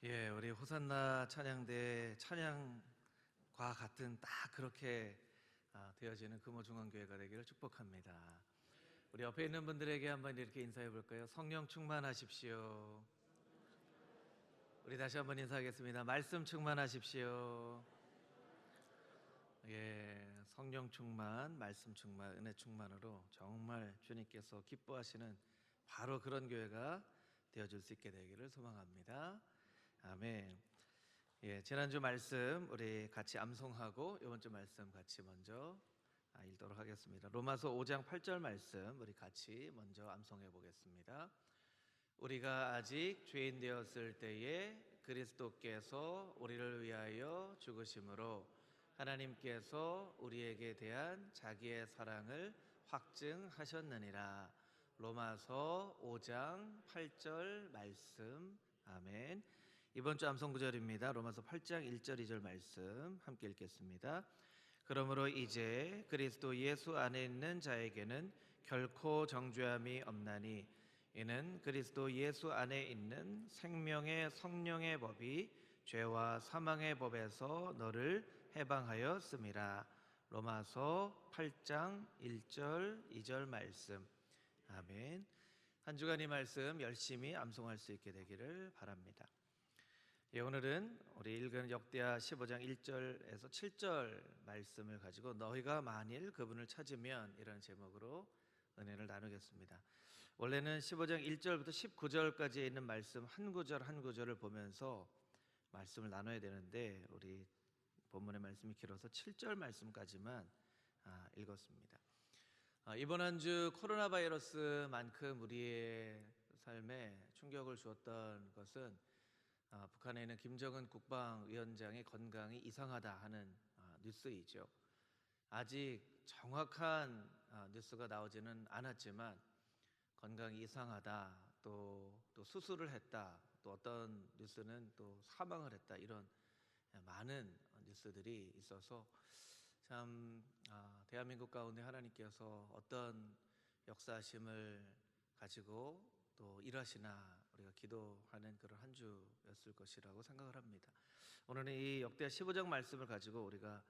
예, 우리 호산나 찬양대 찬양과 같은 딱 그렇게 되어지는 금호중앙교회가 되기를 축복합니다. 우리 옆에 있는 분들에게 한번 이렇게 인사해 볼까요? 성령 충만하십시오. 우리 다시 한번 인사하겠습니다. 말씀 충만하십시오. 예, 성령 충만, 말씀 충만, 은혜 충만으로 정말 주님께서 기뻐하시는 바로 그런 교회가 되어줄 수 있게 되기를 소망합니다. 아멘. 예, 지난주 말씀 우리 같이 암송하고 이번 주 말씀 같이 먼저 읽도록 하겠습니다. 로마서 5장 8절 말씀 우리 같이 먼저 암송해 보겠습니다. 우리가 아직 죄인 되었을 때에 그리스도께서 우리를 위하여 죽으심으로 하나님께서 우리에게 대한 자기의 사랑을 확증하셨느니라. 로마서 5장 8절 말씀. 아멘. 이번 주 암송 구절입니다. 로마서 8장 1절 2절 말씀 함께 읽겠습니다. 그러므로 이제 그리스도 예수 안에 있는 자에게는 결코 정죄함이 없나니 이는 그리스도 예수 안에 있는 생명의 성령의 법이 죄와 사망의 법에서 너를 해방하였음이라. 로마서 8장 1절 2절 말씀. 아멘. 한 주간 이 말씀 열심히 암송할 수 있게 되기를 바랍니다. 예, 오늘은 우리 읽은 역대하 15장 1절에서 7절 말씀을 가지고 너희가 만일 그분을 찾으면 이라는 제목으로 은혜를 나누겠습니다. 원래는 15장 1절부터 19절까지에 있는 말씀 한 구절 한 구절을 보면서 말씀을 나눠야 되는데 우리 본문의 말씀이 길어서 7절 말씀까지만 읽었습니다. 이번 한 주 코로나 바이러스만큼 우리의 삶에 충격을 주었던 것은 북한에 있는 김정은 국방위원장의 건강이 이상하다 하는 뉴스이죠. 아직 정확한 뉴스가 나오지는 않았지만 건강이 이상하다, 또 수술을 했다, 또 어떤 뉴스는 또 사망을 했다, 이런 많은 뉴스들이 있어서 참 대한민국 가운데 하나님께서 어떤 역사하심을 가지고 또 일하시나 우리가 기도하는 그런 한 주였을 것이라고 생각을 합니다. 오늘은 이 역대하 15장 말씀을 가지고 우리가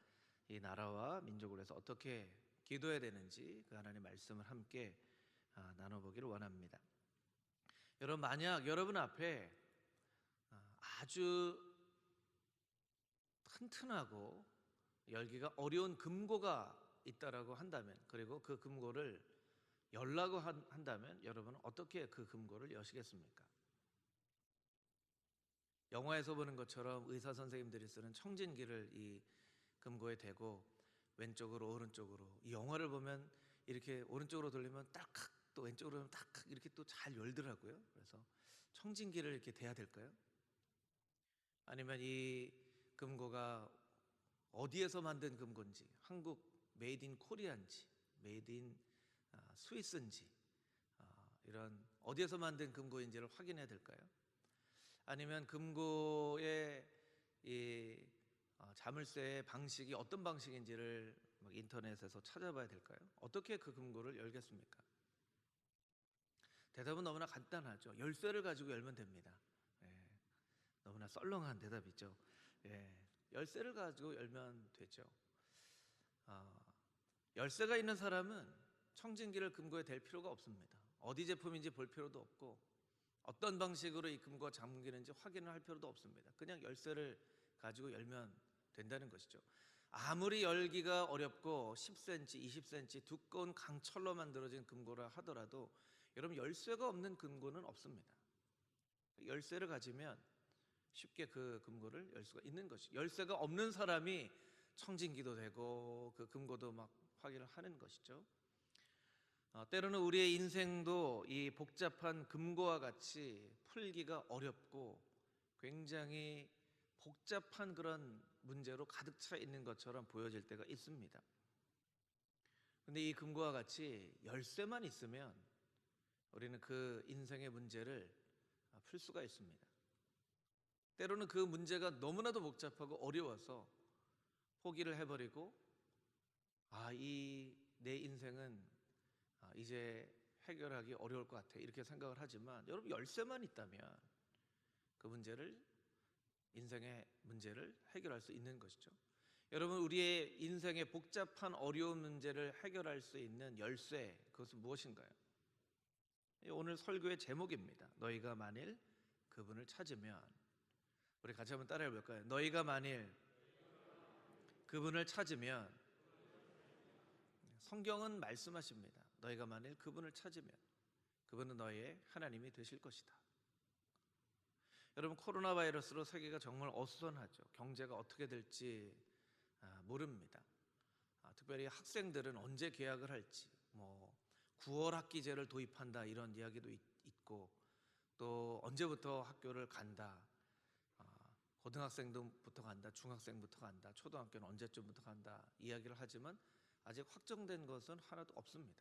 이 나라와 민족을 위해서 어떻게 기도해야 되는지 그 하나님의 말씀을 함께 나눠보기를 원합니다. 여러분, 만약 여러분 앞에 아주 튼튼하고 열기가 어려운 금고가 있다라고 한다면, 그리고 그 금고를 열라고 한다면 여러분은 어떻게 그 금고를 여시겠습니까? 영화에서 보는 것처럼 의사 선생님들이 쓰는 청진기를 이 금고에 대고 왼쪽으로 오른쪽으로, 이 영화를 보면 이렇게 오른쪽으로 돌리면 딱딱, 또 왼쪽으로 돌리면 딱딱 이렇게 또 잘 열더라고요. 그래서 청진기를 이렇게 대야 될까요? 아니면 이 금고가 어디에서 만든 금고인지, 한국 메이드 인 코리아인지 메이드 인 스위스인지, 이런 어디에서 만든 금고인지를 확인해야 될까요? 아니면 금고의 이 자물쇠의 방식이 어떤 방식인지를 인터넷에서 찾아봐야 될까요? 어떻게 그 금고를 열겠습니까? 대답은 너무나 간단하죠. 열쇠를 가지고 열면 됩니다. 예, 너무나 썰렁한 대답이죠. 예, 열쇠를 가지고 열면 되죠. 열쇠가 있는 사람은 청진기를 금고에 댈 필요가 없습니다. 어디 제품인지 볼 필요도 없고 어떤 방식으로 이 금고가 잠기는지 확인을 할 필요도 없습니다. 그냥 열쇠를 가지고 열면 된다는 것이죠. 아무리 열기가 어렵고 10cm, 20cm 두꺼운 강철로 만들어진 금고라 하더라도 여러분, 열쇠가 없는 금고는 없습니다. 열쇠를 가지면 쉽게 그 금고를 열 수가 있는 것이죠. 열쇠가 없는 사람이 청진기도 되고 그 금고도 막 확인을 하는 것이죠. 때로는 우리의 인생도 이 복잡한 금고와 같이 풀기가 어렵고 굉장히 복잡한 그런 문제로 가득 차 있는 것처럼 보여질 때가 있습니다. 근데 이 금고와 같이 열쇠만 있으면 우리는 그 인생의 문제를 풀 수가 있습니다. 때로는 그 문제가 너무나도 복잡하고 어려워서 포기를 해버리고 내 인생은 이제 해결하기 어려울 것 같아, 이렇게 생각을 하지만 여러분, 열쇠만 있다면 그 문제를 인생의 문제를 해결할 수 있는 것이죠. 여러분, 우리의 인생의 복잡한 어려운 문제를 해결할 수 있는 열쇠, 그것은 무엇인가요? 오늘 설교의 제목입니다. 너희가 만일 그분을 찾으면. 우리 같이 한번 따라해 볼까요? 너희가 만일 그분을 찾으면. 성경은 말씀하십니다. 너희가 만일 그분을 찾으면 그분은 너희의 하나님이 되실 것이다. 여러분, 코로나 바이러스로 세계가 정말 어수선하죠. 경제가 어떻게 될지 모릅니다. 특별히 학생들은 언제 개학을 할지, 9월 학기제를 도입한다 이런 이야기도 있고, 또 언제부터 학교를 간다, 고등학생부터 간다, 중학생부터 간다, 초등학교는 언제쯤부터 간다 이야기를 하지만 아직 확정된 것은 하나도 없습니다.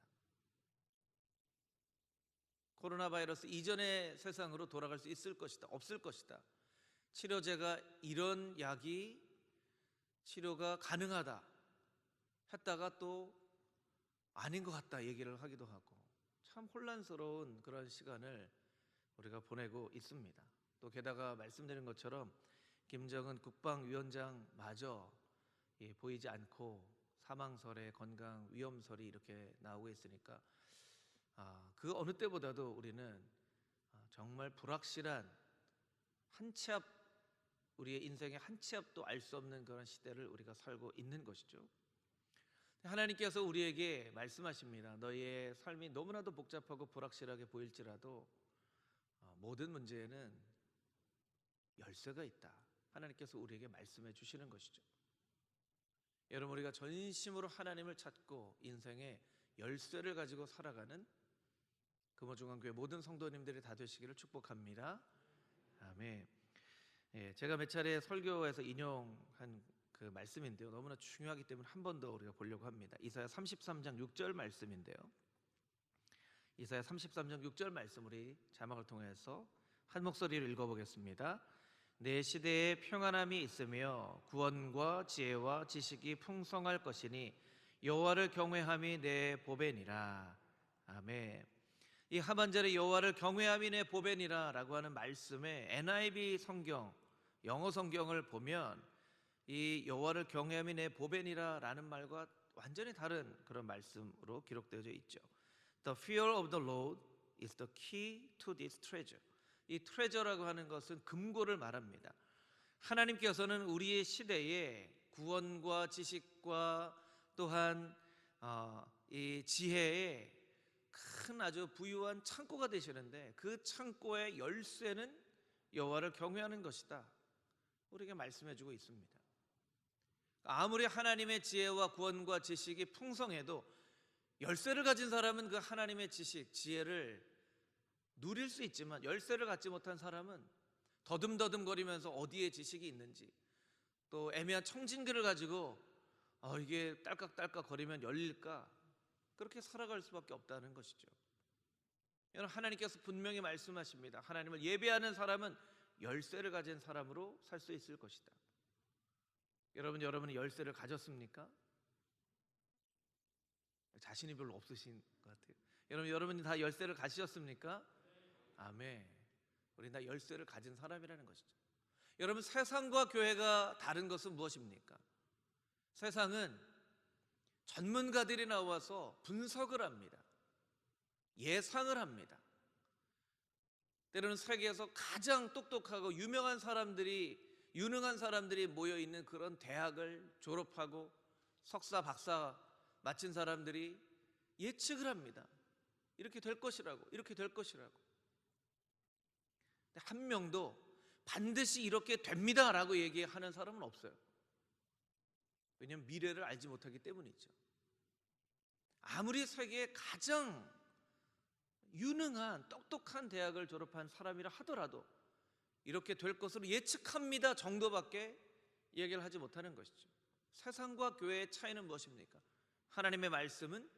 코로나 바이러스 이전의 세상으로 돌아갈 수 있을 것이다, 없을 것이다, 치료제가 이런 약이 치료가 가능하다 했다가 또 아닌 것 같다 얘기를 하기도 하고, 참 혼란스러운 그런 시간을 우리가 보내고 있습니다. 또 게다가 말씀드린 것처럼 김정은 국방위원장마저 보이지 않고 사망설에 건강 위험설이 이렇게 나오고 있으니까 그 어느 때보다도 우리는 정말 불확실한, 한 치 앞, 우리의 인생의 한 치 앞도 알 수 없는 그런 시대를 우리가 살고 있는 것이죠. 하나님께서 우리에게 말씀하십니다. 너희의 삶이 너무나도 복잡하고 불확실하게 보일지라도 모든 문제에는 열쇠가 있다. 하나님께서 우리에게 말씀해 주시는 것이죠. 여러분, 우리가 전심으로 하나님을 찾고 인생의 열쇠를 가지고 살아가는 금호중앙교회 모든 성도님들이 다 되시기를 축복합니다. 아멘. 제가 몇 차례 설교에서 인용한 그 말씀인데요, 너무나 중요하기 때문에 한 번 더 우리가 보려고 합니다. 이사야 33장 6절 말씀인데요, 이사야 33장 6절 말씀 우리 자막을 통해서 한 목소리로 읽어보겠습니다. 내 시대에 평안함이 있으며 구원과 지혜와 지식이 풍성할 것이니 여호와를 경외함이 내 보배니라. 아멘. 이 하반절에 여호와를 경외함이 내 보배니라 라고 하는 말씀에 NIV 성경, 영어 성경을 보면 이 여호와를 경외함이 내 보배니라 라는 말과 완전히 다른 그런 말씀으로 기록되어 있죠. The fear of the Lord is the key to this treasure. 이 트레저라고 하는 것은 금고를 말합니다. 하나님께서는 우리의 시대에 구원과 지식과 또한 이 지혜의 큰 아주 부유한 창고가 되시는데, 그 창고의 열쇠는 여호와를 경외하는 것이다, 우리에게 말씀해주고 있습니다. 아무리 하나님의 지혜와 구원과 지식이 풍성해도 열쇠를 가진 사람은 그 하나님의 지식, 지혜를 누릴 수 있지만, 열쇠를 갖지 못한 사람은 더듬더듬거리면서 어디에 지식이 있는지, 또 애매한 청진기를 가지고 이게 딸깍딸깍 거리면 열릴까, 그렇게 살아갈 수밖에 없다는 것이죠. 여러분, 하나님께서 분명히 말씀하십니다. 하나님을 예배하는 사람은 열쇠를 가진 사람으로 살 수 있을 것이다. 여러분이 열쇠를 가졌습니까? 자신이 별로 없으신 것 같아요. 여러분이 다 열쇠를 가지셨습니까? 아멘. 우리 다 열쇠를 가진 사람이라는 것이죠. 여러분, 세상과 교회가 다른 것은 무엇입니까? 세상은 전문가들이 나와서 분석을 합니다. 예상을 합니다. 때로는 세계에서 가장 똑똑하고 유능한 사람들이 모여있는 그런 대학을 졸업하고 석사, 박사 마친 사람들이 예측을 합니다. 이렇게 될 것이라고, 이렇게 될 것이라고. 한 명도 반드시 이렇게 됩니다 라고 얘기하는 사람은 없어요. 왜냐하면 미래를 알지 못하기 때문이죠. 아무리 세계에 가장 유능한 똑똑한 대학을 졸업한 사람이라 하더라도 이렇게 될 것으로 예측합니다 정도밖에 얘기를 하지 못하는 것이죠. 세상과 교회의 차이는 무엇입니까? 하나님의 말씀은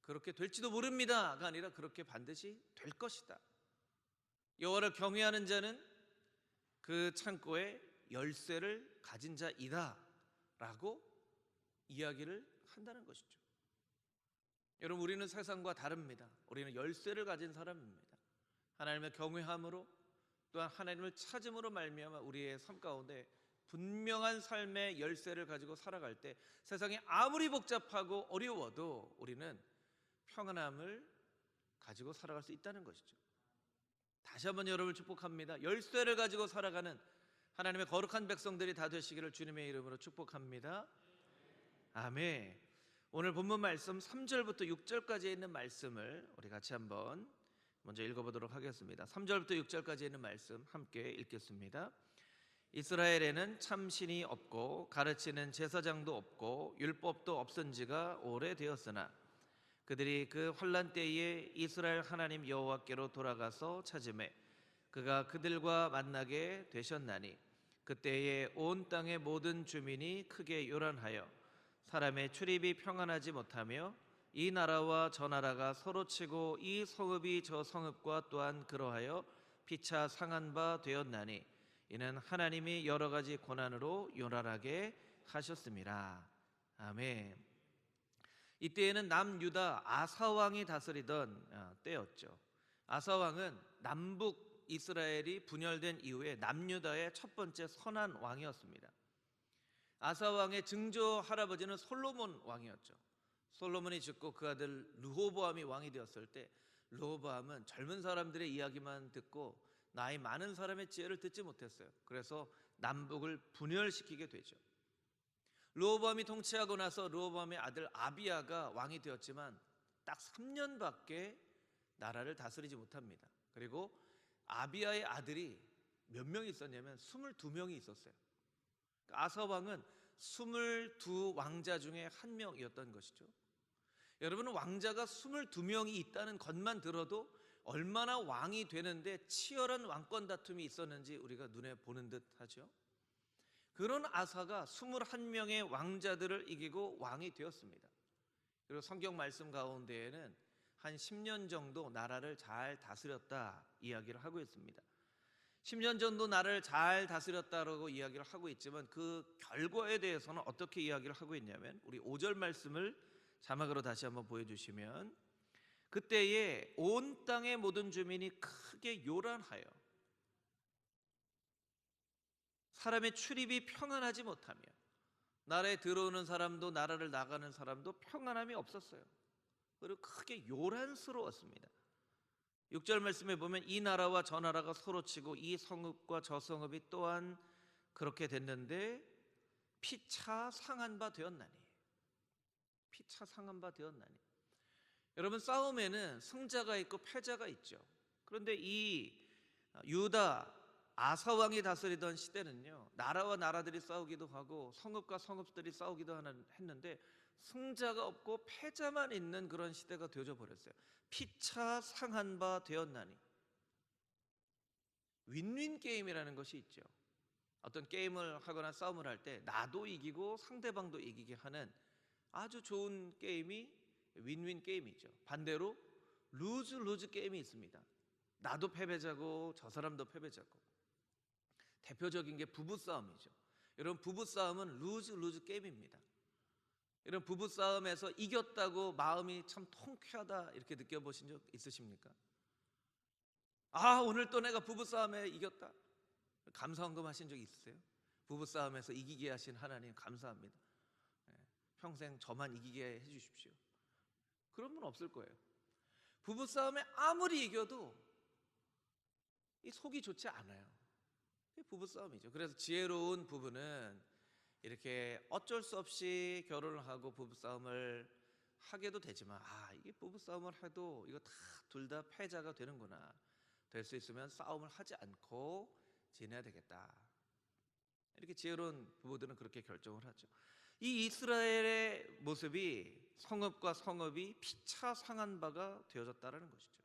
그렇게 될지도 모릅니다가 아니라 그렇게 반드시 될 것이다. 여호와를 경외하는 자는 그 창고에 열쇠를 가진 자이다 라고 이야기를 한다는 것이죠. 여러분, 우리는 세상과 다릅니다. 우리는 열쇠를 가진 사람입니다. 하나님의 경외함으로 또한 하나님을 찾음으로 말미암아 우리의 삶 가운데 분명한 삶의 열쇠를 가지고 살아갈 때 세상이 아무리 복잡하고 어려워도 우리는 평안함을 가지고 살아갈 수 있다는 것이죠. 다시 한번 여러분을 축복합니다. 열쇠를 가지고 살아가는 하나님의 거룩한 백성들이 다 되시기를 주님의 이름으로 축복합니다. 아멘. 오늘 본문 말씀 3절부터 6절까지 있는 말씀을 우리 같이 한번 먼저 읽어보도록 하겠습니다. 3절부터 6절까지 있는 말씀 함께 읽겠습니다. 이스라엘에는 참신이 없고 가르치는 제사장도 없고 율법도 없은 지가 오래되었으나 그들이 그 환난 때에 이스라엘 하나님 여호와께로 돌아가서 찾음에 그가 그들과 만나게 되셨나니 그때에 온 땅의 모든 주민이 크게 요란하여 사람의 출입이 평안하지 못하며 이 나라와 저 나라가 서로 치고 이 성읍이 저 성읍과 또한 그러하여 피차 상한 바 되었나니 이는 하나님이 여러 가지 고난으로 요란하게 하셨습니다. 아멘. 이때에는 남유다 아사 왕이 다스리던 때였죠. 아사 왕은 남북 이스라엘이 분열된 이후에 남유다의 첫 번째 선한 왕이었습니다. 아사 왕의 증조 할아버지는 솔로몬 왕이었죠. 솔로몬이 죽고 그 아들 르호보암이 왕이 되었을 때 르호보암은 젊은 사람들의 이야기만 듣고 나이 많은 사람의 지혜를 듣지 못했어요. 그래서 남북을 분열시키게 되죠. 르호보암이 통치하고 나서 르호보암의 아들 아비야가 왕이 되었지만 딱 3년밖에 나라를 다스리지 못합니다. 그리고 아비야의 아들이 몇 명이 있었냐면 22명이 있었어요. 아사 왕은 22 왕자 중에 한 명이었던 것이죠. 여러분은 왕자가 22명이 있다는 것만 들어도 얼마나 왕이 되는데 치열한 왕권 다툼이 있었는지 우리가 눈에 보는 듯 하죠. 그런 아사가 21명의 왕자들을 이기고 왕이 되었습니다. 그리고 성경 말씀 가운데에는 한 10년 정도 나라를 잘 다스렸다 이야기를 하고 있습니다. 10년 정도 나라를 잘 다스렸다라고 이야기를 하고 있지만 그 결과에 대해서는 어떻게 이야기를 하고 있냐면 우리 5절 말씀을 자막으로 다시 한번 보여주시면 그때에 온 땅의 모든 주민이 크게 요란하여 사람의 출입이 평안하지 못하며 나라에 들어오는 사람도 나라를 나가는 사람도 평안함이 없었어요. 그리고 크게 요란스러웠습니다. 6절 말씀에 보면 이 나라와 저 나라가 서로 치고 이 성읍과 저 성읍이 또한 그렇게 됐는데 피차 상한 바 되었나니. 피차 상한 바 되었나니. 여러분 싸움에는 승자가 있고 패자가 있죠. 그런데 이 유다 아사 왕이 다스리던 시대는요, 나라와 나라들이 싸우기도 하고 성읍과 성읍들이 싸우기도 했는데 승자가 없고 패자만 있는 그런 시대가 되어져 버렸어요. 피차 상한 바 되었나니. 윈윈 게임이라는 것이 있죠. 어떤 게임을 하거나 싸움을 할 때 나도 이기고 상대방도 이기게 하는 아주 좋은 게임이 윈윈 게임이죠. 반대로 루즈 게임이 있습니다. 나도 패배자고 저 사람도 패배자고. 대표적인 게 부부싸움이죠. 여러분 부부싸움은 루즈 게임입니다. 여러분 부부싸움에서 이겼다고 마음이 참 통쾌하다 이렇게 느껴보신 적 있으십니까? 아 오늘 또 내가 부부싸움에 이겼다. 감사헌금 하신 적 있으세요? 부부싸움에서 이기게 하신 하나님 감사합니다. 평생 저만 이기게 해주십시오. 그런 분 없을 거예요. 부부싸움에 아무리 이겨도 이 속이 좋지 않아요. 부부싸움이죠. 그래서 지혜로운 부부는 이렇게 어쩔 수 없이 결혼을 하고 부부싸움을 하게도 되지만 이게 부부싸움을 해도 이거 다 둘 다 패자가 되는구나. 될 수 있으면 싸움을 하지 않고 지내야 되겠다. 이렇게 지혜로운 부부들은 그렇게 결정을 하죠. 이 이스라엘의 모습이 성읍과 성읍이 피차 상한 바가 되어졌다는 것이죠.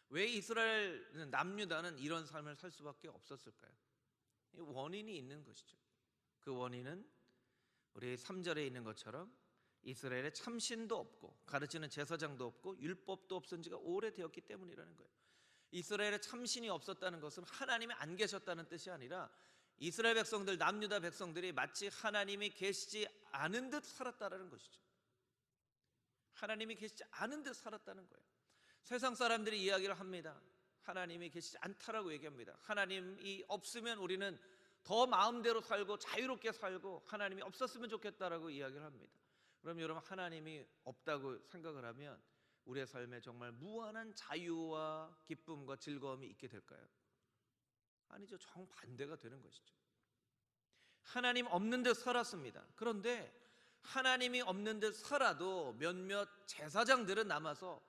왜 이스라엘 남유다는 이런 삶을 살 수밖에 없었을까요? 원인이 있는 것이죠. 그 원인은 우리 3절에 있는 것처럼 이스라엘에 참신도 없고 가르치는 제사장도 없고 율법도 없은 지가 오래되었기 때문이라는 거예요. 이스라엘에 참신이 없었다는 것은 하나님이 안 계셨다는 뜻이 아니라 이스라엘 백성들, 남유다 백성들이 마치 하나님이 계시지 않은 듯 살았다는 것이죠. 하나님이 계시지 않은 듯 살았다는 거예요. 세상 사람들이 이야기를 합니다. 하나님이 계시지 않다라고 얘기합니다. 하나님이 없으면 우리는 더 마음대로 살고 자유롭게 살고 하나님이 없었으면 좋겠다라고 이야기를 합니다. 그럼 여러분, 하나님이 없다고 생각을 하면 우리의 삶에 정말 무한한 자유와 기쁨과 즐거움이 있게 될까요? 아니죠. 정반대가 되는 것이죠. 하나님 없는 데 살았습니다. 그런데 하나님이 없는 데 살아도 몇몇 제사장들은 남아서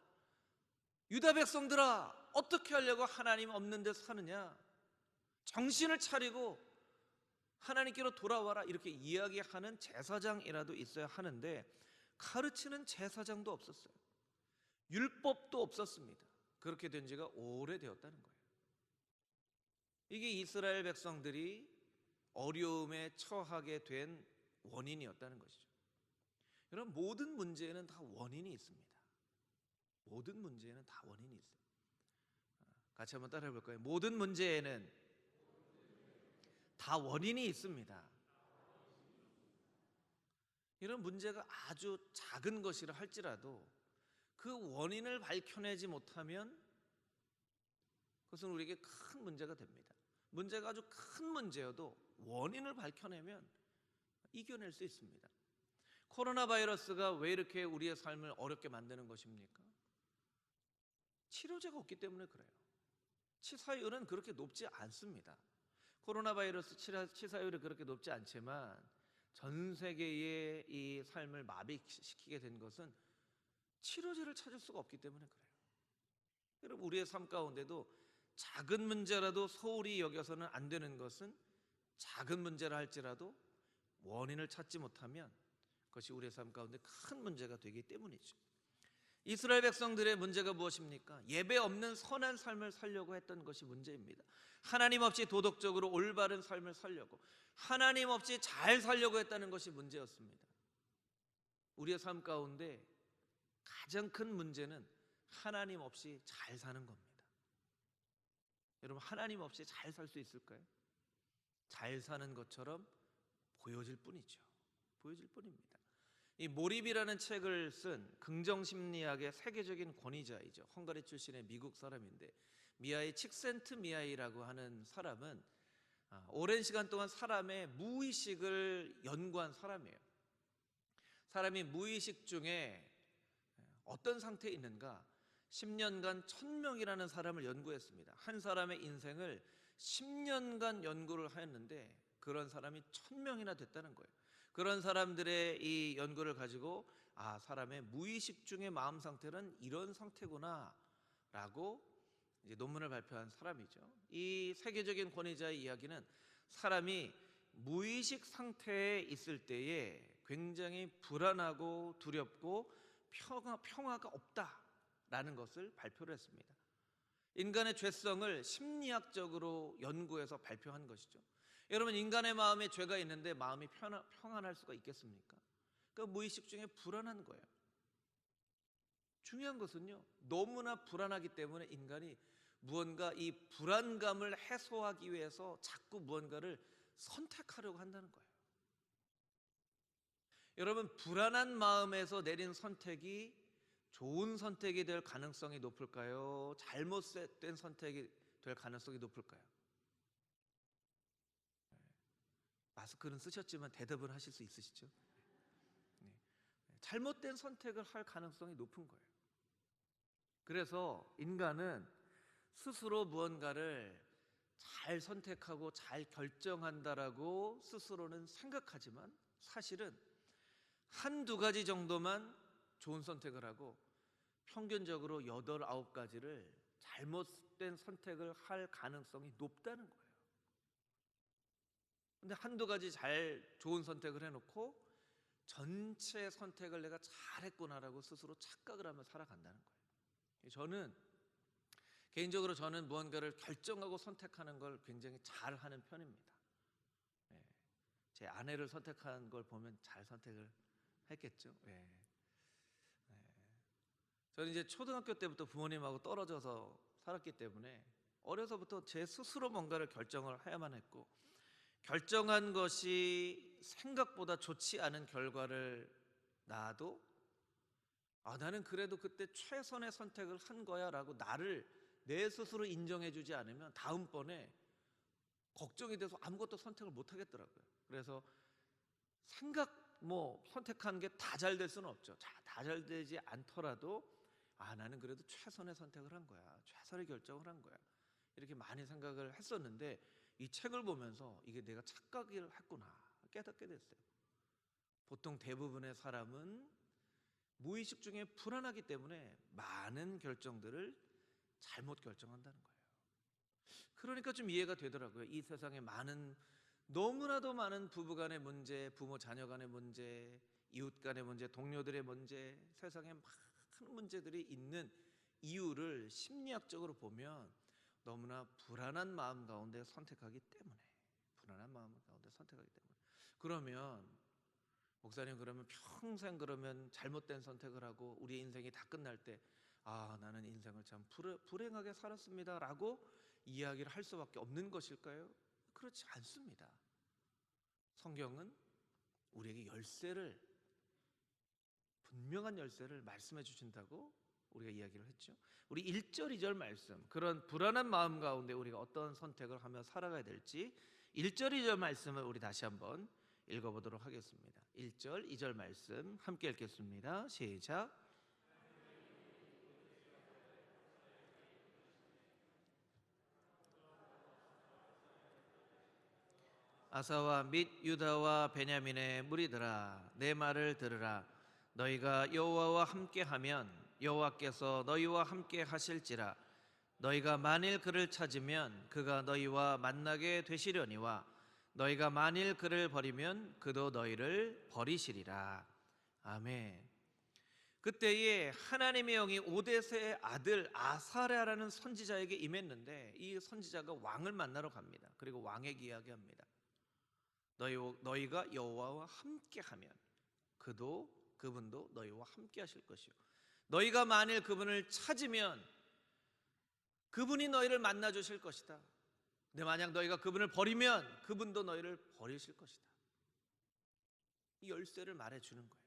유다 백성들아, 어떻게 하려고 하나님 없는 데 사느냐? 정신을 차리고 하나님께로 돌아와라, 이렇게 이야기하는 제사장이라도 있어야 하는데 가르치는 제사장도 없었어요. 율법도 없었습니다. 그렇게 된 지가 오래되었다는 거예요. 이게 이스라엘 백성들이 어려움에 처하게 된 원인이었다는 것이죠. 여러분, 모든 문제에는 다 원인이 있습니다. 모든 문제에는 다 원인이 있어요. 같이 한번 따라해 볼까요? 모든 문제에는 다 원인이 있습니다. 이런 문제가 아주 작은 것이라 할지라도 그 원인을 밝혀내지 못하면 그것은 우리에게 큰 문제가 됩니다. 문제가 아주 큰 문제여도 원인을 밝혀내면 이겨낼 수 있습니다. 코로나 바이러스가 왜 이렇게 우리의 삶을 어렵게 만드는 것입니까? 치료제가 없기 때문에 그래요. 치사율은 그렇게 높지 않습니다. 코로나 바이러스 치사율이 그렇게 높지 않지만 전 세계의 이 삶을 마비시키게 된 것은 치료제를 찾을 수가 없기 때문에 그래요. 여러분, 우리의 삶 가운데도 작은 문제라도 소홀히 여겨서는 안 되는 것은, 작은 문제라 할지라도 원인을 찾지 못하면 그것이 우리의 삶 가운데 큰 문제가 되기 때문이죠. 이스라엘 백성들의 문제가 무엇입니까? 예배 없는 선한 삶을 살려고 했던 것이 문제입니다. 하나님 없이 도덕적으로 올바른 삶을 살려고, 하나님 없이 잘 살려고 했다는 것이 문제였습니다. 우리의 삶 가운데 가장 큰 문제는 하나님 없이 잘 사는 겁니다. 여러분, 하나님 없이 잘 살 수 있을까요? 잘 사는 것처럼 보여질 뿐이죠. 보여질 뿐입니다. 이 몰입이라는 책을 쓴 긍정심리학의 세계적인 권위자이죠. 헝가리 출신의 미국 사람인데, 미하이 칙센트미하이라고 하는 사람은 오랜 시간 동안 사람의 무의식을 연구한 사람이에요. 사람이 무의식 중에 어떤 상태에 있는가 10년간 1000명이라는 사람을 연구했습니다. 한 사람의 인생을 10년간 연구를 하였는데 그런 사람이 1000명이나 됐다는 거예요. 그런 사람들의 이 연구를 가지고 사람의 무의식 중의 마음 상태는 이런 상태구나 라고 이제 논문을 발표한 사람이죠. 이 세계적인 권위자의 이야기는 사람이 무의식 상태에 있을 때에 굉장히 불안하고 두렵고 평화가 없다라는 것을 발표를 했습니다. 인간의 죄성을 심리학적으로 연구해서 발표한 것이죠. 여러분, 인간의 마음에 죄가 있는데 마음이 평안할 수가 있겠습니까? 그러니까 무의식 중에 불안한 거예요. 중요한 것은요, 너무나 불안하기 때문에 인간이 무언가 이 불안감을 해소하기 위해서 자꾸 무언가를 선택하려고 한다는 거예요. 여러분, 불안한 마음에서 내린 선택이 좋은 선택이 될 가능성이 높을까요? 잘못된 선택이 될 가능성이 높을까요? 마스크는 쓰셨지만 대답을 하실 수 있으시죠? 잘못된 선택을 할 가능성이 높은 거예요. 그래서 인간은 스스로 무언가를 잘 선택하고 잘 결정한다라고 스스로는 생각하지만 사실은 한두 가지 정도만 좋은 선택을 하고 평균적으로 8, 9가지를 잘못된 선택을 할 가능성이 높다는 거예요. 근데 한두 가지 좋은 선택을 해놓고 전체 선택을 내가 잘했구나라고 스스로 착각을 하며 살아간다는 거예요. 개인적으로 저는 무언가를 결정하고 선택하는 걸 굉장히 잘하는 편입니다. 제 아내를 선택한 걸 보면 잘 선택을 했겠죠. 저는 이제 초등학교 때부터 부모님하고 떨어져서 살았기 때문에 어려서부터 제 스스로 뭔가를 결정을 해야만 했고, 결정한 것이 생각보다 좋지 않은 결과를 낳아도 나는 그래도 그때 최선의 선택을 한 거야 라고 나를 내 스스로 인정해주지 않으면 다음번에 걱정이 돼서 아무것도 선택을 못 하겠더라고요. 그래서 선택한 게 다 잘 될 수는 없죠. 다 잘 되지 않더라도 나는 그래도 최선의 선택을 한 거야, 최선의 결정을 한 거야, 이렇게 많이 생각을 했었는데 이 책을 보면서 이게 내가 착각을 했구나 깨닫게 됐어요. 보통 대부분의 사람은 무의식 중에 불안하기 때문에 많은 결정들을 잘못 결정한다는 거예요. 그러니까 좀 이해가 되더라고요. 이 세상에 너무나도 많은 부부간의 문제, 부모 자녀 간의 문제, 이웃 간의 문제, 동료들의 문제, 세상에 많은 문제들이 있는 이유를 심리학적으로 보면 너무나 불안한 마음 가운데 선택하기 때문에, 그러면 목사님, 그러면 평생 그러면 잘못된 선택을 하고 우리 인생이 다 끝날 때 나는 인생을 참 불행하게 살았습니다 라고 이야기를 할 수밖에 없는 것일까요? 그렇지 않습니다. 성경은 우리에게 분명한 열쇠를 말씀해 주신다고 우리가 이야기를 했죠. 우리 1절 2절 말씀, 그런 불안한 마음 가운데 우리가 어떤 선택을 하며 살아가야 될지 1절 2절 말씀을 우리 다시 한번 읽어보도록 하겠습니다. 1절 2절 말씀 함께 읽겠습니다. 시작. 아사와 및 유다와 베냐민의 무리들아, 내 말을 들으라. 너희가 여호와와 함께하면 여호와께서 너희와 함께 하실지라. 너희가 만일 그를 찾으면 그가 너희와 만나게 되시려니와 너희가 만일 그를 버리면 그도 너희를 버리시리라. 아멘. 그때에 하나님의 영이 오뎃의 아들 아사랴라는 선지자에게 임했는데 이 선지자가 왕을 만나러 갑니다. 그리고 왕에게 이야기합니다. 너희가 여호와와 함께하면 그분도 너희와 함께 하실 것이요, 너희가 만일 그분을 찾으면 그분이 너희를 만나 주실 것이다. 근데 만약 너희가 그분을 버리면 그분도 너희를 버리실 것이다. 이 열쇠를 말해주는 거예요.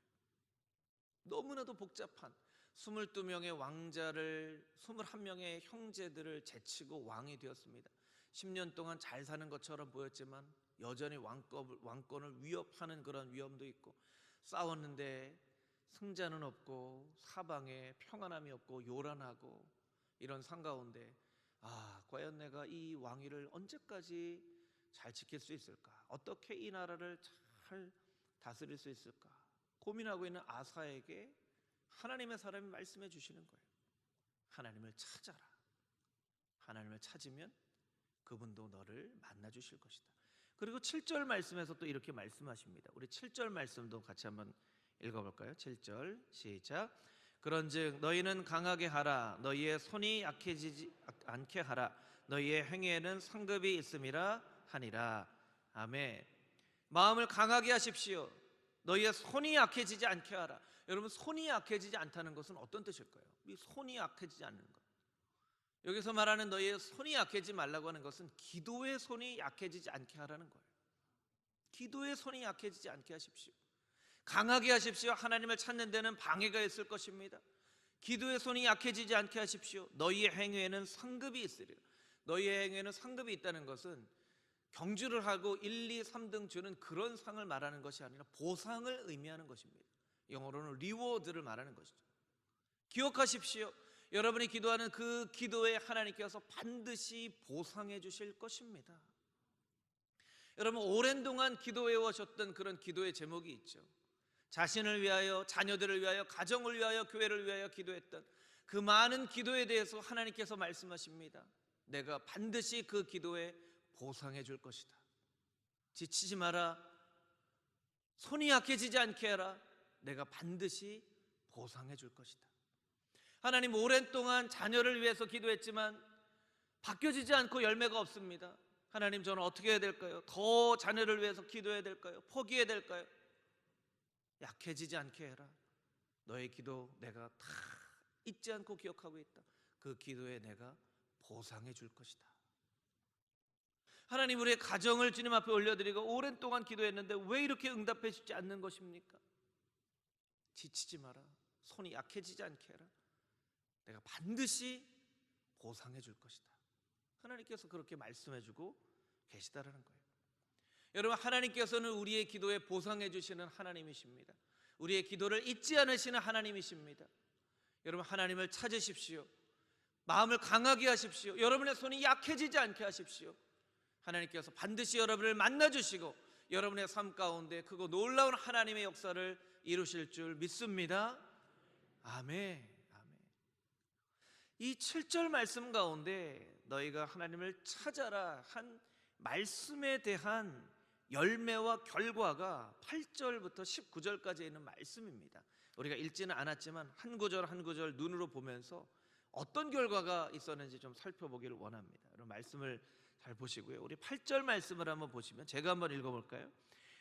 너무나도 복잡한 22명의 왕자를 21명의 형제들을 제치고 왕이 되었습니다. 10년 동안 잘 사는 것처럼 보였지만 여전히 왕권을 위협하는 그런 위험도 있고, 싸웠는데 승자는 없고 사방에 평안함이 없고 요란하고 이런 상 가운데 과연 내가 이 왕위를 언제까지 잘 지킬 수 있을까? 어떻게 이 나라를 잘 다스릴 수 있을까? 고민하고 있는 아사에게 하나님의 사람이 말씀해 주시는 거예요. 하나님을 찾아라. 하나님을 찾으면 그분도 너를 만나 주실 것이다. 그리고 7절 말씀에서 또 이렇게 말씀하십니다. 우리 7절 말씀도 같이 한번 읽어볼까요? 7절 시작. 그런즉 너희는 강하게 하라. 너희의 손이 약해지지 않게 하라. 너희의 행위에는 상급이 있음이라 하니라. 아멘. 마음을 강하게 하십시오. 너희의 손이 약해지지 않게 하라. 여러분, 손이 약해지지 않다는 것은 어떤 뜻일까요? 이 손이 약해지지 않는 것, 여기서 말하는 너희의 손이 약해지지 말라고 하는 것은 기도의 손이 약해지지 않게 하라는 거예요. 기도의 손이 약해지지 않게 하십시오. 강하게 하십시오. 하나님을 찾는 데는 방해가 있을 것입니다. 기도의 손이 약해지지 않게 하십시오. 너희의 행위에는 상급이 있으리라. 너희의 행위에는 상급이 있다는 것은 경주를 하고 1, 2, 3등 주는 그런 상을 말하는 것이 아니라 보상을 의미하는 것입니다. 영어로는 리워드를 말하는 것이죠. 기억하십시오. 여러분이 기도하는 그 기도에 하나님께서 반드시 보상해 주실 것입니다. 여러분, 오랜 동안 기도해 오셨던 그런 기도의 제목이 있죠. 자신을 위하여, 자녀들을 위하여, 가정을 위하여, 교회를 위하여 기도했던 그 많은 기도에 대해서 하나님께서 말씀하십니다. 내가 반드시 그 기도에 보상해 줄 것이다. 지치지 마라. 손이 약해지지 않게 해라. 내가 반드시 보상해 줄 것이다. 하나님, 오랜 동안 자녀를 위해서 기도했지만 바뀌어지지 않고 열매가 없습니다. 하나님, 저는 어떻게 해야 될까요? 더 자녀를 위해서 기도해야 될까요? 포기해야 될까요? 약해지지 않게 해라. 너의 기도 내가 다 잊지 않고 기억하고 있다. 그 기도에 내가 보상해 줄 것이다. 하나님, 우리의 가정을 주님 앞에 올려드리고 오랜 동안 기도했는데 왜 이렇게 응답해 주지 않는 것입니까? 지치지 마라. 손이 약해지지 않게 해라. 내가 반드시 보상해 줄 것이다. 하나님께서 그렇게 말씀해 주고 계시다라는 거예요. 여러분, 하나님께서는 우리의 기도에 보상해 주시는 하나님이십니다. 우리의 기도를 잊지 않으시는 하나님이십니다. 여러분, 하나님을 찾으십시오. 마음을 강하게 하십시오. 여러분의 손이 약해지지 않게 하십시오. 하나님께서 반드시 여러분을 만나주시고 여러분의 삶 가운데 크고 놀라운 하나님의 역사를 이루실 줄 믿습니다. 아멘. 아멘. 이 7절 말씀 가운데 너희가 하나님을 찾아라 한 말씀에 대한 열매와 결과가 8절부터 19절까지 있는 말씀입니다. 우리가 읽지는 않았지만 한 구절 한 구절 눈으로 보면서 어떤 결과가 있었는지 좀 살펴보기를 원합니다. 여러분, 말씀을 잘 보시고요. 우리 8절 말씀을 한번 보시면 제가 한번 읽어볼까요?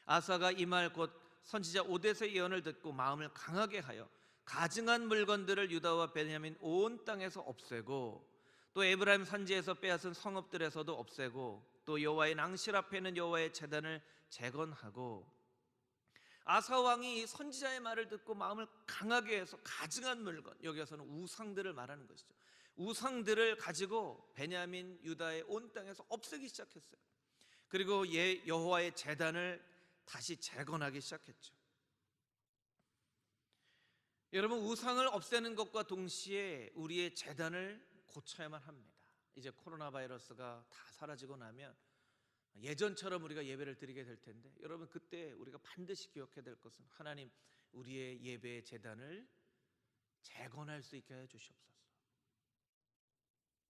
아사가 이 말 곧 선지자 오뎃의 예언을 듣고 마음을 강하게 하여 가증한 물건들을 유다와 베냐민 온 땅에서 없애고 또 에브라임 산지에서 빼앗은 성읍들에서도 없애고 또 여호와의 낭실 앞에 있는 여호와의 제단을 재건하고, 아사 왕이 선지자의 말을 듣고 마음을 강하게 해서 가증한 물건, 여기에서는 우상들을 말하는 것이죠. 우상들을 가지고 베냐민 유다의 온 땅에서 없애기 시작했어요. 그리고 여호와의 제단을 다시 재건하기 시작했죠. 여러분, 우상을 없애는 것과 동시에 우리의 제단을 고쳐야만 합니다. 이제 코로나 바이러스가 다 사라지고 나면 예전처럼 우리가 예배를 드리게 될 텐데, 여러분, 그때 우리가 반드시 기억해야 될 것은 하나님, 우리의 예배의 제단을 재건할 수 있게 해 주시옵소서.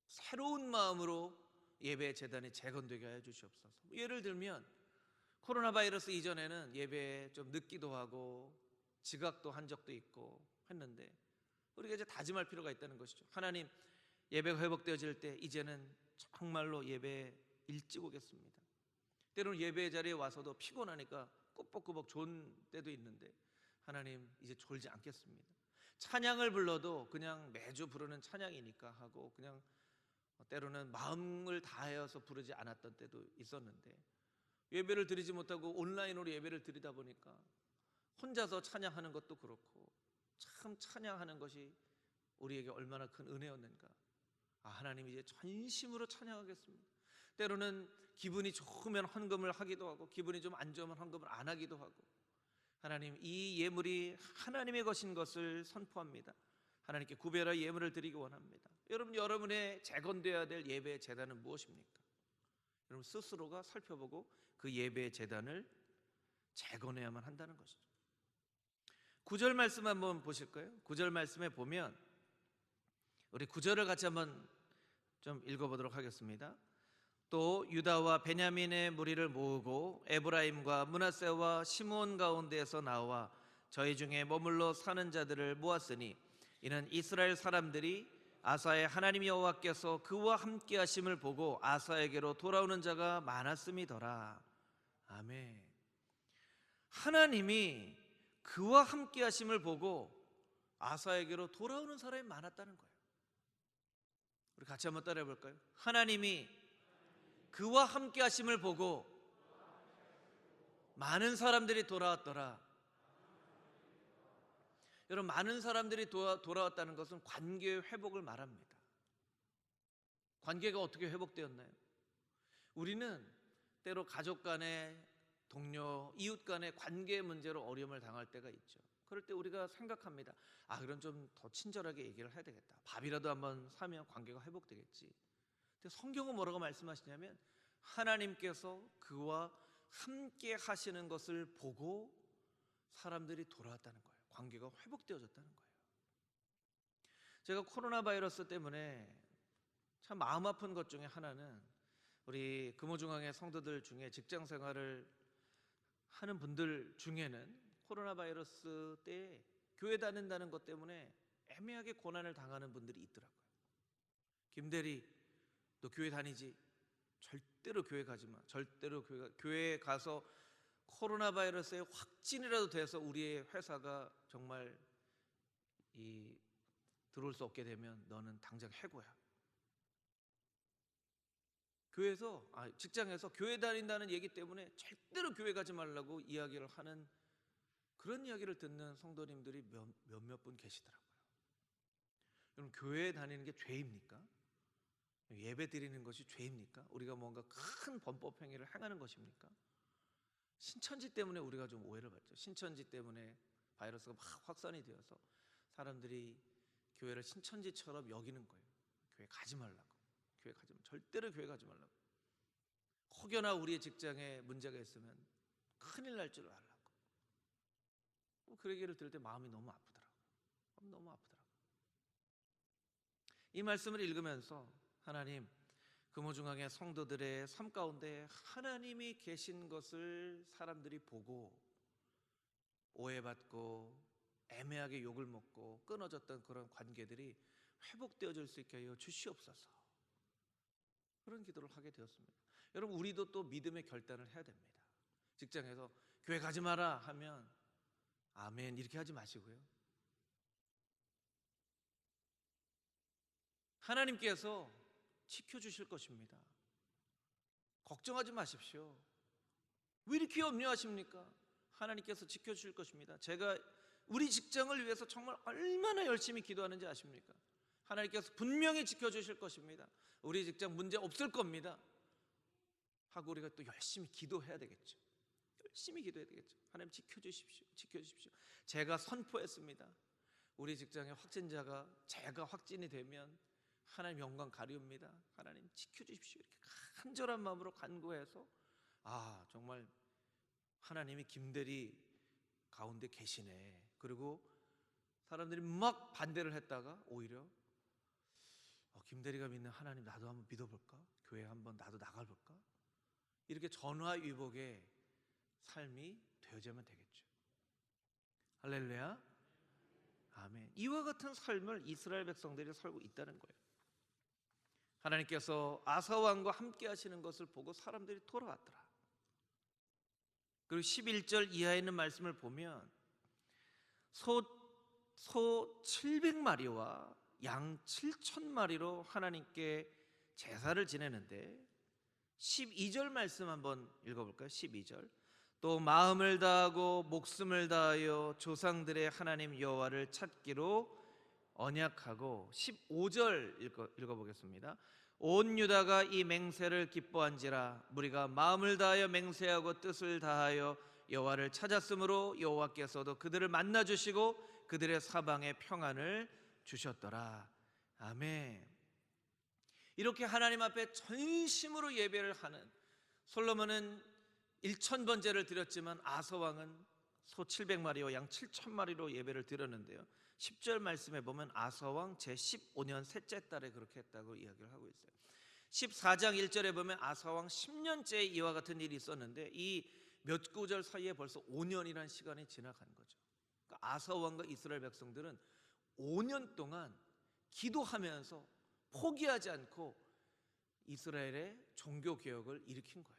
새로운 마음으로 예배의 제단이 재건되게 해 주시옵소서. 예를 들면 코로나 바이러스 이전에는 예배에 좀 늦기도 하고 지각도 한 적도 있고 했는데, 우리가 이제 다짐할 필요가 있다는 것이죠. 하나님, 예배가 회복되어질 때 이제는 정말로 예배에 일찍 오겠습니다. 때로는 예배 자리에 와서도 피곤하니까 꾸벅꾸벅 존 때도 있는데, 하나님, 이제 졸지 않겠습니다. 찬양을 불러도 그냥 매주 부르는 찬양이니까 하고 그냥 때로는 마음을 다해서 부르지 않았던 때도 있었는데, 예배를 드리지 못하고 온라인으로 예배를 드리다 보니까 혼자서 찬양하는 것도 그렇고, 참 찬양하는 것이 우리에게 얼마나 큰 은혜였는가. 하나님, 이제 전심으로 찬양하겠습니다. 때로는 기분이 좋으면 헌금을 하기도 하고 기분이 좀 안 좋으면 헌금을 안 하기도 하고, 하나님, 이 예물이 하나님의 것인 것을 선포합니다. 하나님께 구별하여 예물을 드리기 원합니다. 여러분, 여러분의 재건되어야 될 예배의 제단은 무엇입니까? 여러분 스스로가 살펴보고 그 예배의 제단을 재건해야만 한다는 것이죠. 9절 말씀 한번 보실까요? 9절 말씀에 보면, 우리 9절을 같이 한번 좀 읽어보도록 하겠습니다. 또 유다와 베냐민의 무리를 모으고 에브라임과 므낫세와 시므온 가운데에서 나와 저희 중에 머물러 사는 자들을 모았으니, 이는 이스라엘 사람들이 아사의 하나님 여호와께서 그와 함께 하심을 보고 아사에게로 돌아오는 자가 많았음이더라. 아멘. 하나님이 그와 함께 하심을 보고 아사에게로 돌아오는 사람이 많았다는 거예요. 우리 같이 한번 따라해 볼까요? 하나님이 그와 함께 하심을 보고 많은 사람들이 돌아왔더라. 여러분, 많은 사람들이 돌아왔다는 것은 관계의 회복을 말합니다. 관계가 어떻게 회복되었나요? 우리는 때로 가족 간의, 동료, 이웃 간의 관계 문제로 어려움을 당할 때가 있죠. 그럴 때 우리가 생각합니다. 그럼 좀 더 친절하게 얘기를 해야 되겠다. 밥이라도 한번 사면 관계가 회복되겠지. 근데 성경은 뭐라고 말씀하시냐면, 하나님께서 그와 함께 하시는 것을 보고 사람들이 돌아왔다는 거예요. 관계가 회복되어졌다는 거예요. 제가 코로나 바이러스 때문에 참 마음 아픈 것 중에 하나는, 우리 금호중앙의 성도들 중에 직장 생활을 하는 분들 중에는 코로나 바이러스 때 교회 다닌다는 것 때문에 애매하게 고난을 당하는 분들이 있더라고요. 김대리, 너 교회 다니지? 절대로 교회 가지 마. 절대로 교회 가서 코로나 바이러스에 확진이라도 돼서 우리의 회사가 정말 들어올 수 없게 되면 너는 당장 해고야. 교회에서, 직장에서 교회 다닌다는 얘기 때문에 절대로 교회 가지 말라고 이야기를 하는, 그런 이야기를 듣는 성도님들이 몇몇 분 계시더라고요. 여러분, 교회 다니는 게 죄입니까? 예배 드리는 것이 죄입니까? 우리가 뭔가 큰 범법 행위를 행하는 것입니까? 신천지 때문에 우리가 좀 오해를 받죠. 신천지 때문에 바이러스가 막 확산이 되어서 사람들이 교회를 신천지처럼 여기는 거예요. 교회 가지 말라고. 교회 가지 말라고. 절대로 교회 가지 말라고. 혹여나 우리의 직장에 문제가 있으면 큰일 날 줄 알라고. 그 얘기를 들을 때 마음이 너무 아프더라고요. 너무 아프더라고요. 이 말씀을 읽으면서 하나님, 금호중앙의 성도들의 삶 가운데 하나님이 계신 것을 사람들이 보고 오해받고 애매하게 욕을 먹고 끊어졌던 그런 관계들이 회복되어질 수 있게 하여 주시옵소서. 그런 기도를 하게 되었습니다. 여러분, 우리도 또 믿음의 결단을 해야 됩니다. 직장에서 교회 가지 마라 하면 아멘 이렇게 하지 마시고요. 하나님께서 지켜주실 것입니다. 걱정하지 마십시오. 왜 이렇게 염려하십니까? 하나님께서 지켜주실 것입니다. 제가 우리 직장을 위해서 정말 얼마나 열심히 기도하는지 아십니까? 하나님께서 분명히 지켜주실 것입니다. 우리 직장 문제 없을 겁니다 하고 우리가 또 열심히 기도해야 되겠죠. 열심히 기도해야 되겠죠. 하나님 지켜주십시오. 지켜주십시오. 제가 선포했습니다. 우리 직장에 확진자가 제가 확진이 되면 하나님 영광 가리웁니다. 하나님 지켜주십시오. 이렇게 간절한 마음으로 간구해서 정말 하나님이 김대리 가운데 계시네. 그리고 사람들이 막 반대를 했다가 오히려 김대리가 믿는 하나님 나도 한번 믿어볼까? 교회 한번 나도 나가볼까? 이렇게 전화위복의 삶이 되어지면 되겠죠. 할렐루야. 아멘. 이와 같은 삶을 이스라엘 백성들이 살고 있다는 거예요. 하나님께서 아사 왕과 함께 하시는 것을 보고 사람들이 돌아왔더라. 그리고 11절 이하에 있는 말씀을 보면 소 700마리와 양 7,000마리로 하나님께 제사를 지내는데 12절 말씀 한번 읽어볼까요? 12절. 또 마음을 다하고 목숨을 다하여 조상들의 하나님 여호와를 찾기로 언약하고 15절 읽어보겠습니다. 온 유다가 이 맹세를 기뻐한지라 무리가 마음을 다하여 맹세하고 뜻을 다하여 여호와를 찾았으므로 여호와께서도 그들을 만나 주시고 그들의 사방에 평안을 주셨더라. 아멘. 이렇게 하나님 앞에 전심으로 예배를 하는 솔로몬은 1,000번제를 드렸지만 아사 왕은 소 700마리와 양 7,000마리로 예배를 드렸는데요. 10절 말씀에 보면 아사 왕 제15년 셋째 달에 그렇게 했다고 이야기를 하고 있어요. 14장 1절에 보면 아사 왕 10년째 이와 같은 일이 있었는데 이 몇 구절 사이에 벌써 5년이라는 시간이 지나간 거죠. 그러니까 아사 왕과 이스라엘 백성들은 5년 동안 기도하면서 포기하지 않고 이스라엘의 종교 개혁을 일으킨 거예요.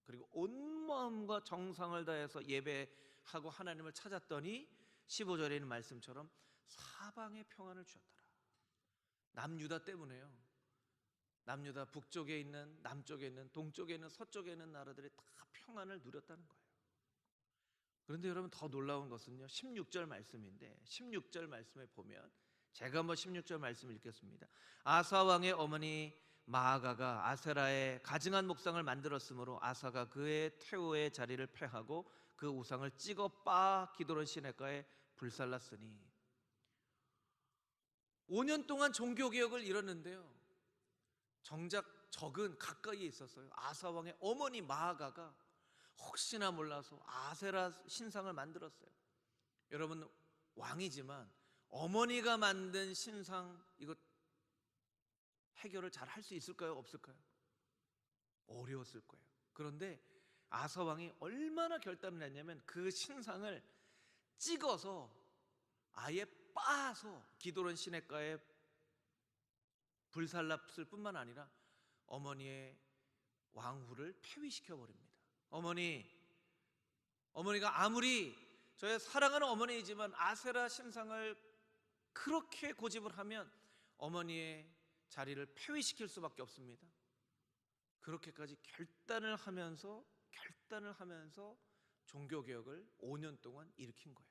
그리고 온 마음과 정성을 다해서 예배하고 하나님을 찾았더니 15절에 있는 말씀처럼 사방에 평안을 주셨더라. 남유다 때문에요. 남유다 북쪽에 있는, 남쪽에 있는, 동쪽에 있는, 서쪽에 있는 나라들이 다 평안을 누렸다는 거예요. 그런데 여러분 더 놀라운 것은요 16절 말씀인데 16절 말씀에 보면 제가 한번 16절 말씀 읽겠습니다. 아사 왕의 어머니 마아가가 아세라의 가증한 목상을 만들었으므로 아사가 그의 태우의 자리를 폐하고 그 우상을 찍어 빻아 기드론 시내가에 불살랐으니 5년 동안 종교개혁을 이뤘는데요 정작 적은 가까이에 있었어요. 아사 왕의 어머니 마아가가 혹시나 몰라서 아세라 신상을 만들었어요. 여러분 왕이지만 어머니가 만든 신상 이거 해결을 잘 할 수 있을까요? 없을까요? 어려웠을 거예요. 그런데 아사 왕이 얼마나 결단을 했냐면 그 신상을 찍어서 아예 빻아서 기드론 시내가에 불살랐을 뿐만 아니라 어머니의 왕후를 폐위시켜 버립니다. 어머니가 아무리 저의 사랑하는 어머니이지만 아세라 신상을 그렇게 고집을 하면 어머니의 자리를 폐위시킬 수밖에 없습니다. 그렇게까지 결단을 하면서 종교개혁을 5년 동안 일으킨 거예요.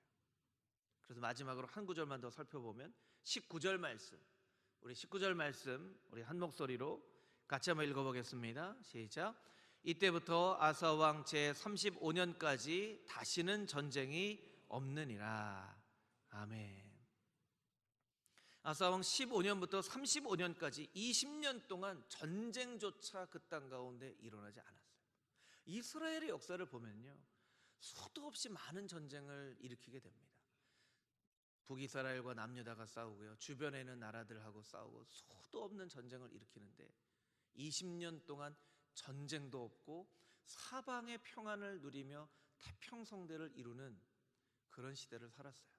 그래서 마지막으로 한 구절만 더 살펴보면 19절 말씀 우리 19절 말씀 우리 한 목소리로 같이 한번 읽어보겠습니다. 시작. 이때부터 아사 왕 제 35년까지 다시는 전쟁이 없느니라. 아멘. 아사 왕 15년부터 35년까지 20년 동안 전쟁조차 그 땅 가운데 일어나지 않았어요. 이스라엘의 역사를 보면요, 수도 없이 많은 전쟁을 일으키게 됩니다. 북이스라엘과 남유다가 싸우고요, 주변에 있는 나라들하고 싸우고 수도 없는 전쟁을 일으키는데 20년 동안 전쟁도 없고 사방의 평안을 누리며 태평성대를 이루는 그런 시대를 살았어요.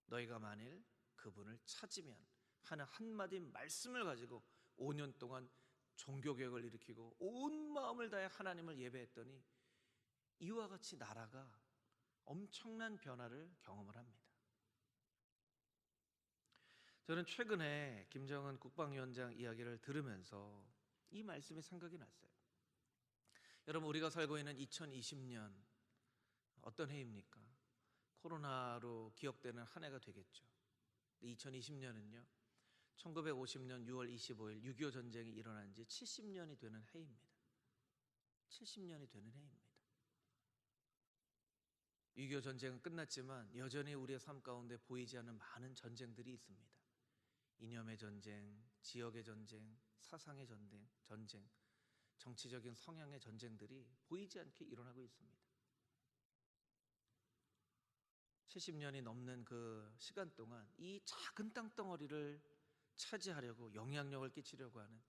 너희가 만일 그분을 찾으면 하는 한마디 말씀을 가지고 5년 동안 종교개혁을 일으키고 온 마음을 다해 하나님을 예배했더니 이와 같이 나라가 엄청난 변화를 경험을 합니다. 저는 최근에 김정은 국방위원장 이야기를 들으면서 이 말씀이 생각이 났어요. 여러분, 우리가 살고 있는 2020년 어떤 해입니까? 코로나로 기억되는 한 해가 되겠죠. 2020년은요 1950년 6월 25일 6.25 전쟁이 일어난 지 70년이 되는 해입니다. 70년이 되는 해입니다. 6.25 전쟁은 끝났지만 여전히 우리의 삶 가운데 보이지 않는 많은 전쟁들이 있습니다. 이념의 전쟁, 지역의 전쟁, 사상의 전쟁, 정치적인 성향의 전쟁들이 보이지 않게 일어나고 있습니다. 70년이 넘는 그 시간 동안 이 작은 땅덩어리를 차지하려고 영향력을 끼치려고 하는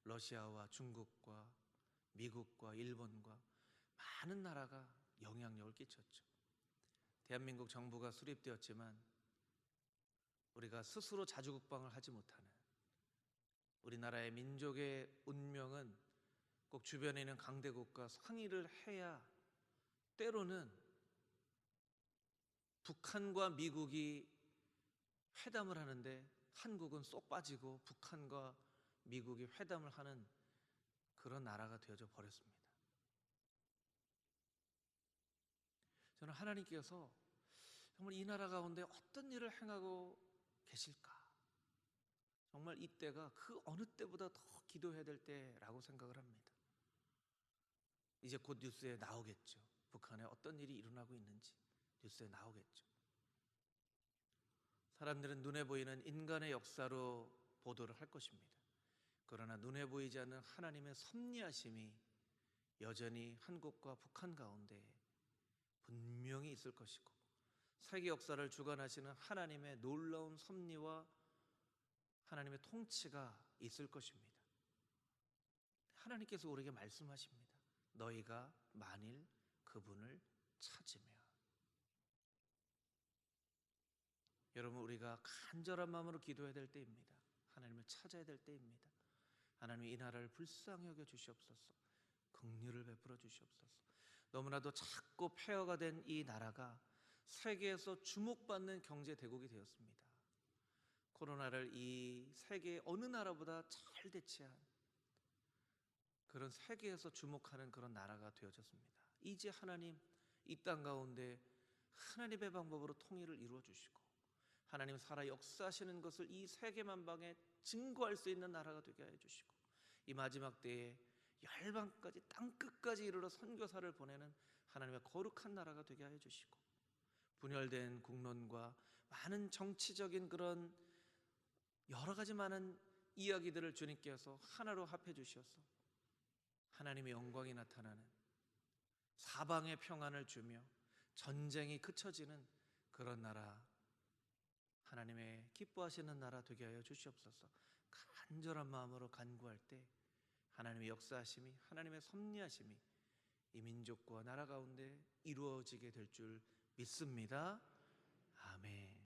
러시아와 중국과 미국과 일본과 많은 나라가 영향력을 끼쳤죠. 대한민국 정부가 수립되었지만 우리가 스스로 자주국방을 하지 못하는 우리나라의 민족의 운명은 꼭 주변에 있는 강대국과 상의를 해야, 때로는 북한과 미국이 회담을 하는데 한국은 쏙 빠지고 북한과 미국이 회담을 하는 그런 나라가 되어져 버렸습니다. 저는 하나님께서 정말 이 나라 가운데 어떤 일을 행하고 계실까, 정말 이때가 그 어느 때보다 더 기도해야 될 때라고 생각을 합니다. 이제 곧 뉴스에 나오겠죠. 북한에 어떤 일이 일어나고 있는지 뉴스에 나오겠죠. 사람들은 눈에 보이는 인간의 역사로 보도를 할 것입니다. 그러나 눈에 보이지 않는 하나님의 섭리하심이 여전히 한국과 북한 가운데 분명히 있을 것이고, 세계 역사를 주관하시는 하나님의 놀라운 섭리와 하나님의 통치가 있을 것입니다. 하나님께서 우리에게 말씀하십니다. 너희가 만일 그분을 찾으면. 여러분, 우리가 간절한 마음으로 기도해야 될 때입니다. 하나님을 찾아야 될 때입니다. 하나님, 이 나라를 불쌍히 여겨 주시옵소서. 긍휼을 베풀어 주시옵소서. 너무나도 작고 폐허가 된 이 나라가 세계에서 주목받는 경제 대국이 되었습니다. 코로나를 이 세계 어느 나라보다 잘 대처한 그런 세계에서 주목하는 그런 나라가 되어졌습니다. 이제 하나님, 이 땅 가운데 하나님의 방법으로 통일을 이루어 주시고 하나님 살아 역사하시는 것을 이 세계 만방에 증거할 수 있는 나라가 되게 해 주시고, 이 마지막 때에 열방까지 땅끝까지 이르러 선교사를 보내는 하나님의 거룩한 나라가 되게 하여 주시고, 분열된 국론과 많은 정치적인 그런 여러 가지 많은 이야기들을 주님께서 하나로 합해 주셔서 하나님의 영광이 나타나는, 사방의 평안을 주며 전쟁이 그쳐지는 그런 나라, 하나님의 기뻐하시는 나라 되게 하여 주시옵소서. 간절한 마음으로 간구할 때 하나님의 역사하심이, 하나님의 섭리하심이 이 민족과 나라 가운데 이루어지게 될 줄 믿습니다. 아멘.